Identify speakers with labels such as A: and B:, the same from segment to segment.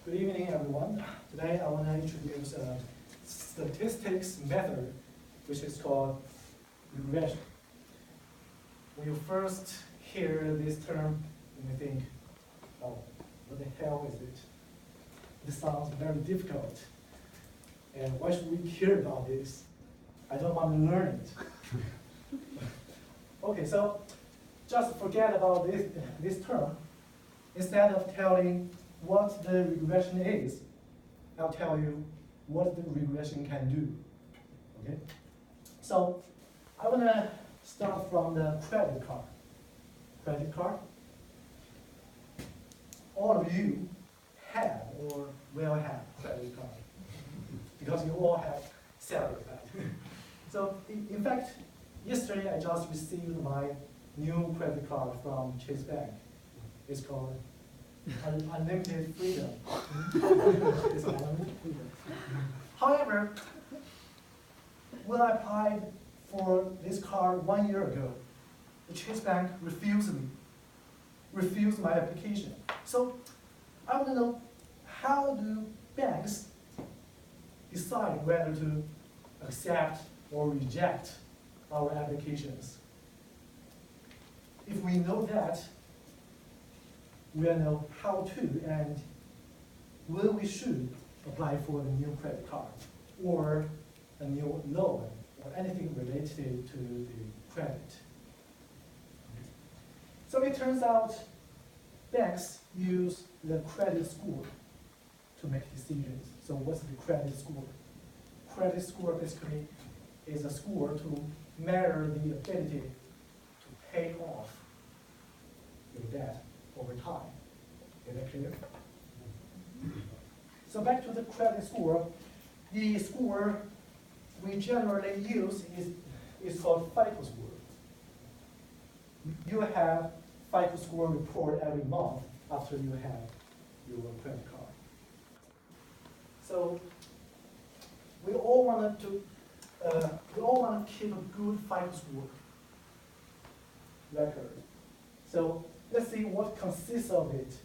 A: Good evening, everyone. Today I want to introduce a statistics method, which is called regression. When you first hear this term, you may think, oh, what the hell is it? This sounds very difficult. And why should we care about this? I don't want to learn it. Okay, so just forget about this term. Instead of telling what the regression is, I'll tell you what the regression can do. Okay? So I want to start from the credit card. Credit card. All of you have or will have credit card because you all have salary card. So in fact, yesterday I just received my new credit card from Chase Bank. It's called Unlimited Freedom. It's unlimited freedom. However, when I applied for this card 1 year ago, the Chase Bank refused my application. So I want to know, how do banks decide whether to accept or reject our applications? If we know that, we'll know how to and when we should apply for the new credit card or a new loan or anything related to the credit. So it turns out banks use the credit score to make decisions. So what's the credit score? Credit score basically is a score to measure the ability to pay off your debt over time. Is that clear? So back to the credit score. The score we generally use is called FICO score. You have FICO score report every month after you have your credit card. So we all want to keep a good FICO score record. So let's see what consists of it.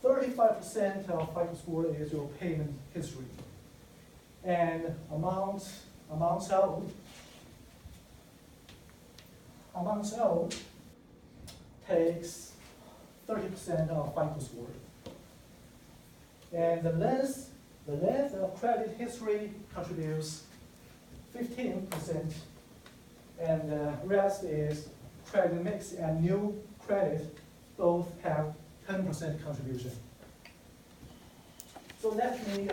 A: 35% of FICO score is your payment history. And amounts owed takes 30% of FICO score. And the length of credit history contributes 15%. And the rest is credit mix and new credit both have 10% contribution. So let me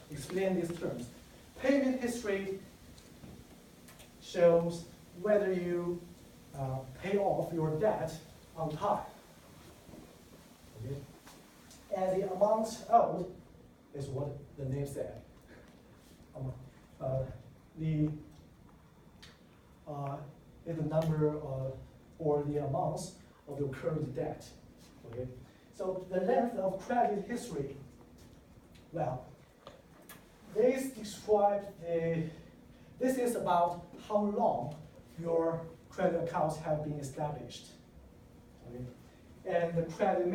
A: explain these terms. Payment history shows whether you pay off your debt on time. Okay? And the amount owed is what the name said. Is the number or the amounts of your current debt. Okay? So the length of credit history, well, this is about how long your credit accounts have been established. Okay? And the credit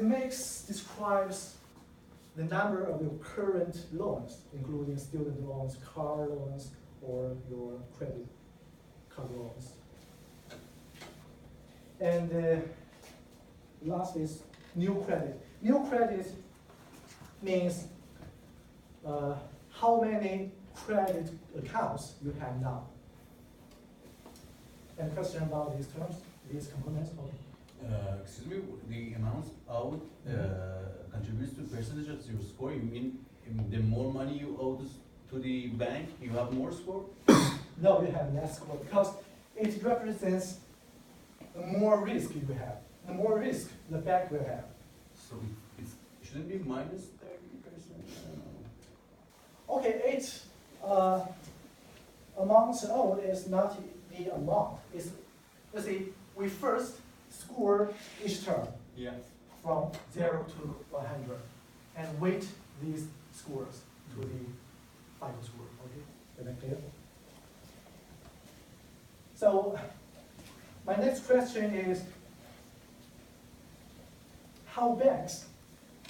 A: mix describes the number of your current loans, including student loans, car loans, or your credit card loans. And last is new credit. New credit means how many credit accounts you have now. Any question about these terms, these components? Okay.
B: Excuse me, the amounts owed contributes to percentage of your score. You mean the more money you owe to the bank, you have more score?
A: No, you have less score because it represents the more risk you have. The more risk the bank will have.
B: So it shouldn't be minus 30%?
A: Okay, amounts owed is not the amount. It's, let's see, we first score each term.
B: Yeah.
A: From 0 to 100 and weight these scores to the final score. Okay, is that clear? So my next question is, how banks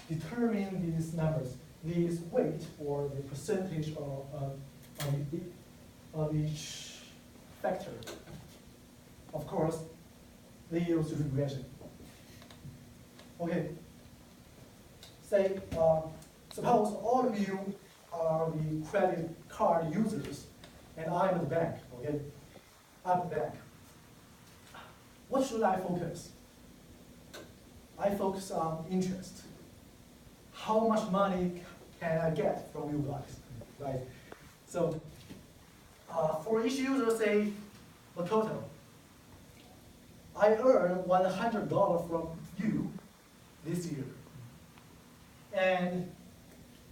A: determine these numbers, these weight or the percentage of each factor. Of course, they use regression. Okay. Say, suppose all of you are the credit card users, and I'm the bank. Okay, I'm the bank. What should I focus? I focus on interest. How much money can I get from you guys, right? So, for each user, say, Makoto, I earn $100 from you this year. And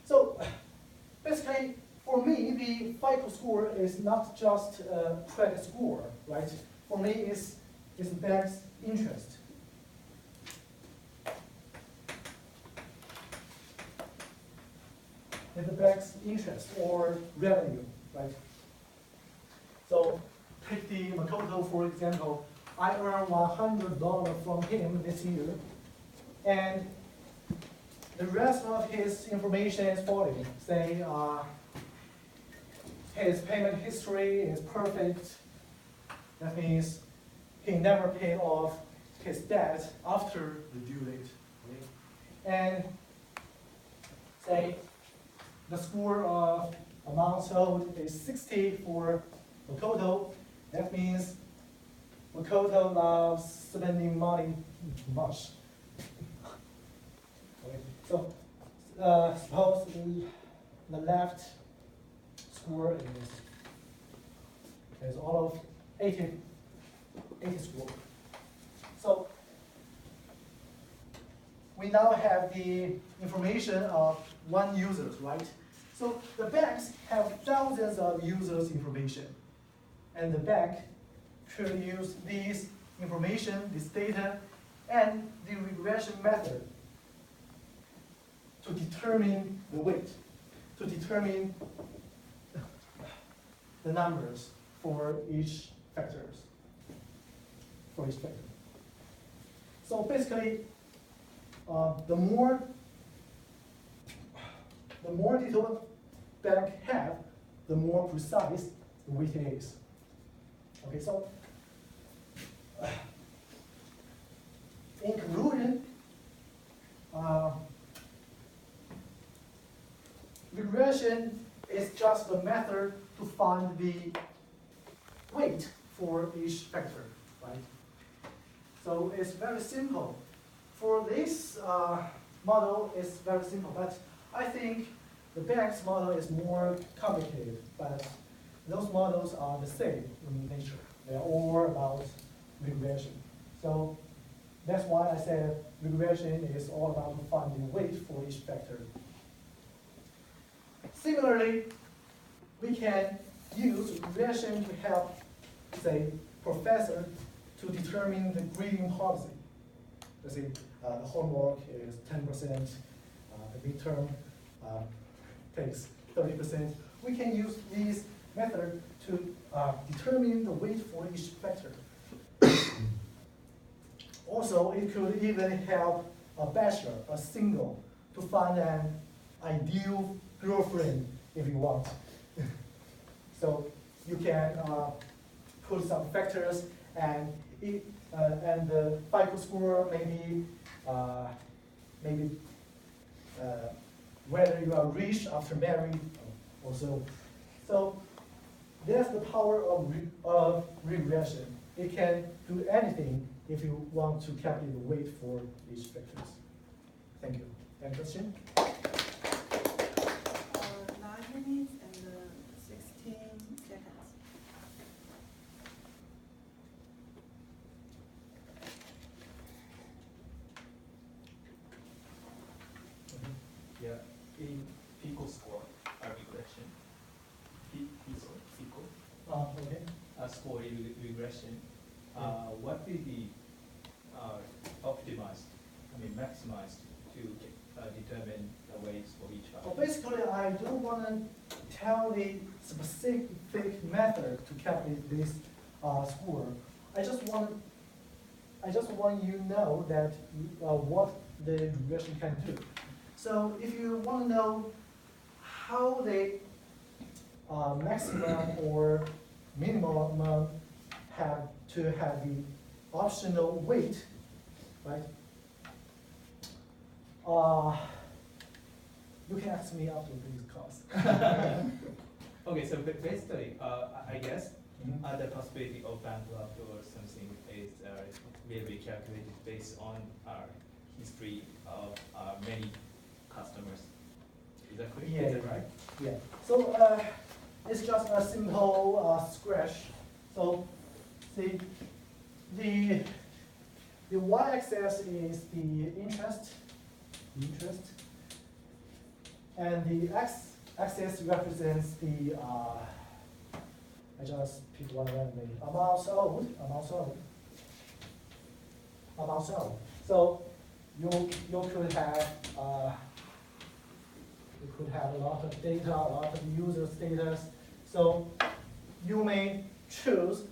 A: so, basically, for me, the FICO score is not just a credit score, right? For me, it's the bank's interest. It's the bank's interest or revenue, right? So, take the Makoto, for example. I earn $100 from him this year, and the rest of his information is following. Say, his payment history is perfect. That means he never paid off his debt after the due date. Okay? And say, the score of amount owed is 60 for Makoto. That means Makoto loves spending money much. Okay. So suppose the left score is all of 80 score. So we now have the information of one user, right? So the banks have thousands of users' information, and the bank should use this information, this data, and the regression method to determine the weight, to determine the numbers for each factors, So basically, the more detail bank have, the more precise the weight is. Okay, so in conclusion, regression is just a method to find the weight for each factor, right? So it's very simple. For this model, it's very simple, but I think the bank's model is more complicated, but those models are the same in nature. They're all about regression. So that's why I said regression is all about finding weight for each factor. Similarly, we can use regression to help, say, professor to determine the grading policy. Let's say the homework is 10%, the midterm takes 30%. We can use this method to determine the weight for each factor. Also, it could even help a bachelor, a single, to find an ideal girlfriend if you want. So you can put some factors, and the FICO score maybe whether you are rich after married also. So that's the power of regression. It can do anything if you want to calculate the weight for each factors. Thank you. Any question?
C: 9 minutes and 16 seconds.
D: Yeah, in FICO score regression, FICO
A: Okay.
D: score regression, what will be optimized, maximized to determine the weights for each
A: Well,
D: factor?
A: basically, I don't want to tell the specific method to calculate this score. I just want I just want you to know that what the regression can do. So if you want to know how the maximum or minimum have to have the optional weight, right? You can ask me after this class.
D: Okay, so basically, I guess
A: Mhm.
D: the possibility of bankrupt or something is will be calculated based on our history of many customers. Is that correct?
A: Yeah,
D: Is that right?
A: Yeah. So it's just a simple scratch. So the y-axis is the interest, and the x-axis represents the I just pick one randomly, amount owed. So you could have a lot of data, a lot of user status. So you may choose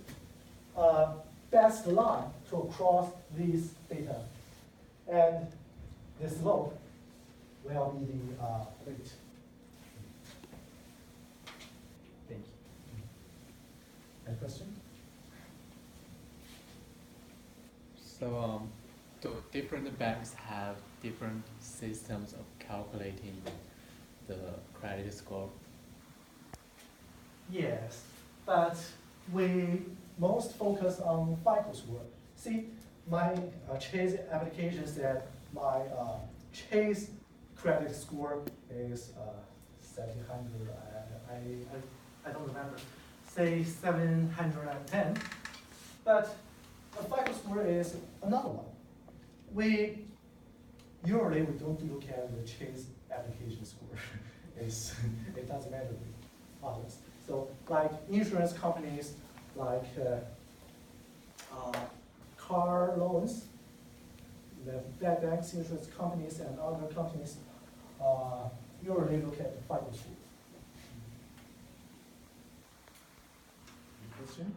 A: a best line to cross these data, and the slope will be the weight.
D: Thank you.
A: Any question?
E: So, do different banks have different systems of calculating the credit score?
A: Yes, but we most focus on FICO score. See, my Chase application said my Chase credit score is 700. I don't remember. Say 710. But the FICO score is another one. We usually we don't look at the Chase application score. It doesn't matter with others. So like insurance companies, like car loans, the banks, insurance companies, and other companies usually look at the FICO score. Question?